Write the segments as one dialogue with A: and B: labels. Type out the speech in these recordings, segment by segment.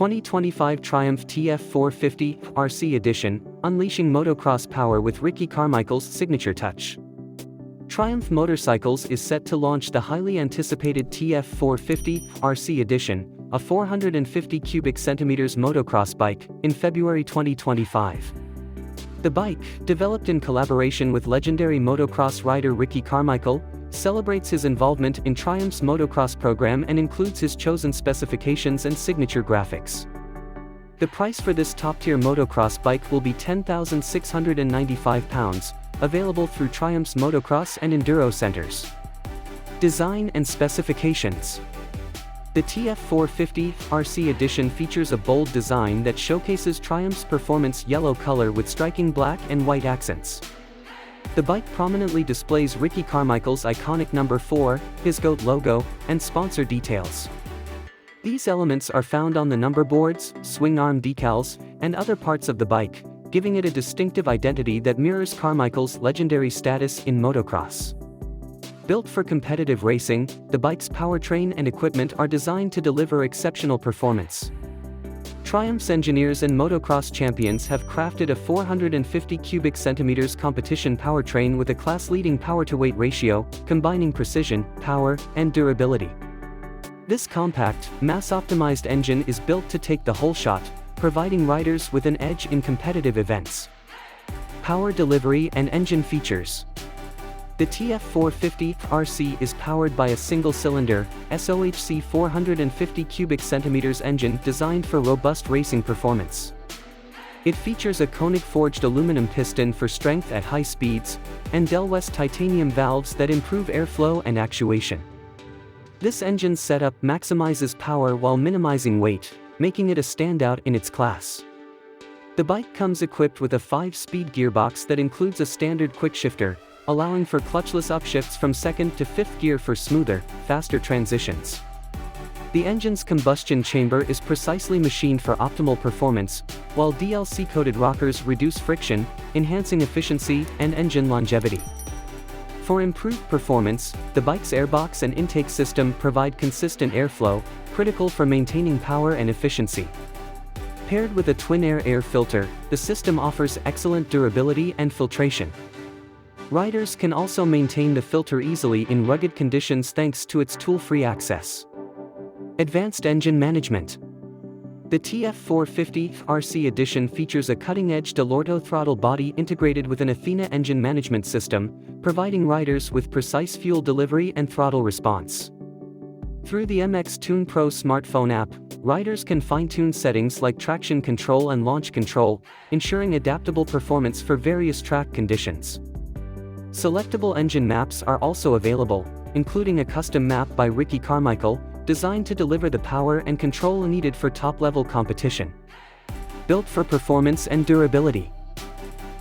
A: 2025 Triumph TF450 RC Edition, unleashing motocross power with Ricky Carmichael's signature touch. Triumph Motorcycles is set to launch the highly anticipated TF450 RC Edition, a 450 cubic centimeters motocross bike, in February 2025. The bike, developed in collaboration with legendary motocross rider Ricky Carmichael, celebrates his involvement in Triumph's motocross program and includes his chosen specifications and signature graphics. The price for this top-tier motocross bike will be £10,695, available through Triumph's motocross and enduro centers. Design and specifications. The TF450 RC Edition features a bold design that showcases Triumph's performance yellow color with striking black and white accents. The bike prominently displays Ricky Carmichael's iconic number 4, his GOAT logo, and sponsor details. These elements are found on the number boards, swing arm decals, and other parts of the bike, giving it a distinctive identity that mirrors Carmichael's legendary status in motocross. Built for competitive racing, the bike's powertrain and equipment are designed to deliver exceptional performance. Triumph's engineers and motocross champions have crafted a 450 cubic centimeters competition powertrain with a class-leading power-to-weight ratio, combining precision, power, and durability. This compact, mass-optimized engine is built to take the whole shot, providing riders with an edge in competitive events. Power delivery and engine features. The TF450 RC is powered by a single-cylinder, SOHC 450 cubic centimeters engine designed for robust racing performance. It features a Konig-forged aluminum piston for strength at high speeds, and DelWest titanium valves that improve airflow and actuation. This engine's setup maximizes power while minimizing weight, making it a standout in its class. The bike comes equipped with a 5-speed gearbox that includes a standard quickshifter, allowing for clutchless upshifts from 2nd to 5th gear for smoother, faster transitions. The engine's combustion chamber is precisely machined for optimal performance, while DLC-coated rockers reduce friction, enhancing efficiency and engine longevity. For improved performance, the bike's airbox and intake system provide consistent airflow, critical for maintaining power and efficiency. Paired with a twin-air air filter, the system offers excellent durability and filtration. Riders can also maintain the filter easily in rugged conditions thanks to its tool-free access. Advanced engine management. The TF450 RC Edition features a cutting-edge DelWest throttle body integrated with an Athena engine management system, providing riders with precise fuel delivery and throttle response. Through the MX Tune Pro smartphone app, riders can fine-tune settings like traction control and launch control, ensuring adaptable performance for various track conditions. Selectable engine maps are also available, including a custom map by Ricky Carmichael, designed to deliver the power and control needed for top-level competition. Built for performance and durability.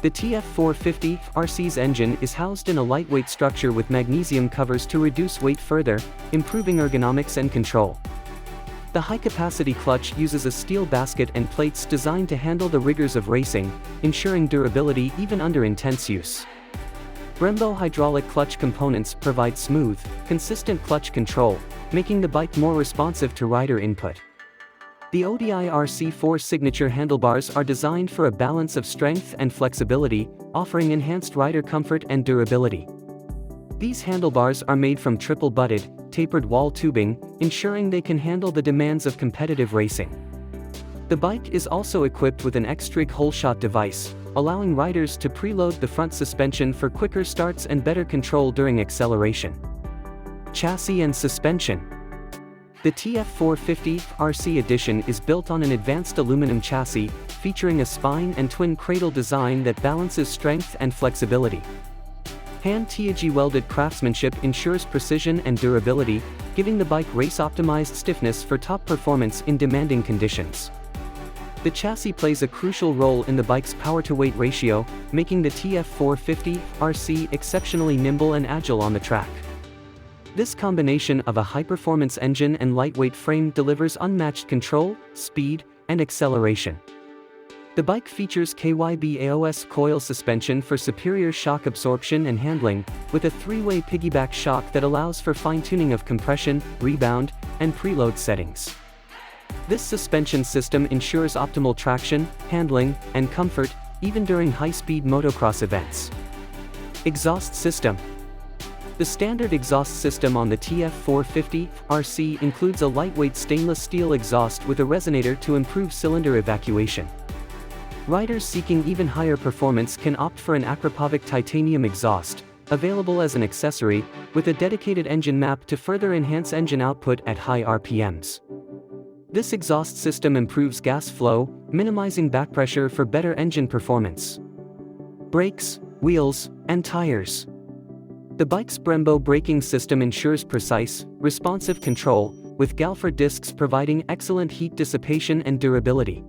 A: The TF450 RC's engine is housed in a lightweight structure with magnesium covers to reduce weight further, improving ergonomics and control. The high-capacity clutch uses a steel basket and plates designed to handle the rigors of racing, ensuring durability even under intense use. Brembo hydraulic clutch components provide smooth, consistent clutch control, making the bike more responsive to rider input. The ODI RC4 signature handlebars are designed for a balance of strength and flexibility, offering enhanced rider comfort and durability. These handlebars are made from triple-butted, tapered wall tubing, ensuring they can handle the demands of competitive racing. The bike is also equipped with an X-Trig hole-shot device, allowing riders to preload the front suspension for quicker starts and better control during acceleration. Chassis and suspension. The TF450 RC Edition is built on an advanced aluminum chassis, featuring a spine and twin cradle design that balances strength and flexibility. Hand-TIG welded craftsmanship ensures precision and durability, giving the bike race-optimized stiffness for top performance in demanding conditions. The chassis plays a crucial role in the bike's power-to-weight ratio, making the TF450 RC exceptionally nimble and agile on the track. This combination of a high-performance engine and lightweight frame delivers unmatched control, speed, and acceleration. The bike features KYB AOS coil suspension for superior shock absorption and handling, with a 3-way piggyback shock that allows for fine-tuning of compression, rebound, and preload settings. This suspension system ensures optimal traction, handling, and comfort, even during high-speed motocross events. Exhaust system. The standard exhaust system on the TF450 RC includes a lightweight stainless steel exhaust with a resonator to improve cylinder evacuation. Riders seeking even higher performance can opt for an Akrapovič titanium exhaust, available as an accessory, with a dedicated engine map to further enhance engine output at high RPMs. This exhaust system improves gas flow, minimizing backpressure for better engine performance. Brakes, wheels, and tires. The bike's Brembo braking system ensures precise, responsive control, with galfer discs providing excellent heat dissipation and durability.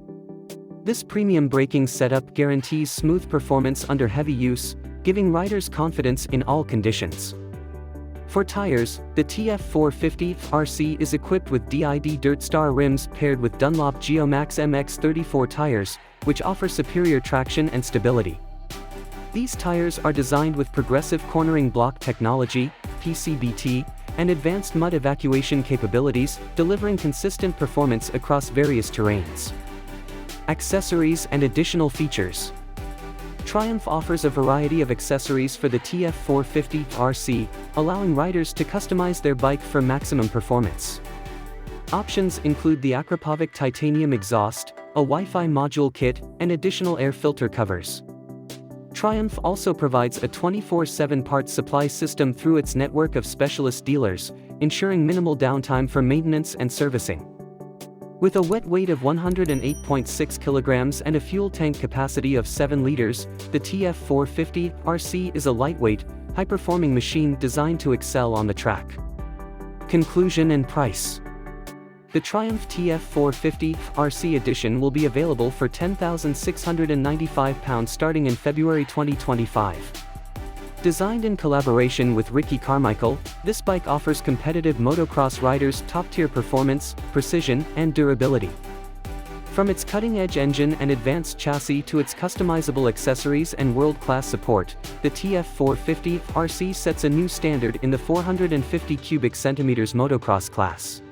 A: This premium braking setup guarantees smooth performance under heavy use, giving riders confidence in all conditions. For tires, the TF450 RC is equipped with DID Dirt Star rims paired with Dunlop Geomax MX34 tires, which offer superior traction and stability. These tires are designed with progressive cornering block technology, PCBT, and advanced mud evacuation capabilities, delivering consistent performance across various terrains. Accessories and additional features. Triumph offers a variety of accessories for the TF450 RC, allowing riders to customize their bike for maximum performance. Options include the Akrapovič titanium exhaust, a Wi-Fi module kit, and additional air filter covers. Triumph also provides a 24/7 parts supply system through its network of specialist dealers, ensuring minimal downtime for maintenance and servicing. With a wet weight of 108.6 kilograms and a fuel tank capacity of 7 liters, the TF450 RC is a lightweight, high-performing machine designed to excel on the track. Conclusion and price. The Triumph TF450 RC edition will be available for £10,695 starting in February 2025. Designed in collaboration with Ricky Carmichael, this bike offers competitive motocross riders top-tier performance, precision, and durability. From its cutting-edge engine and advanced chassis to its customizable accessories and world-class support, the TF450 RC sets a new standard in the 450 cubic centimeters motocross class.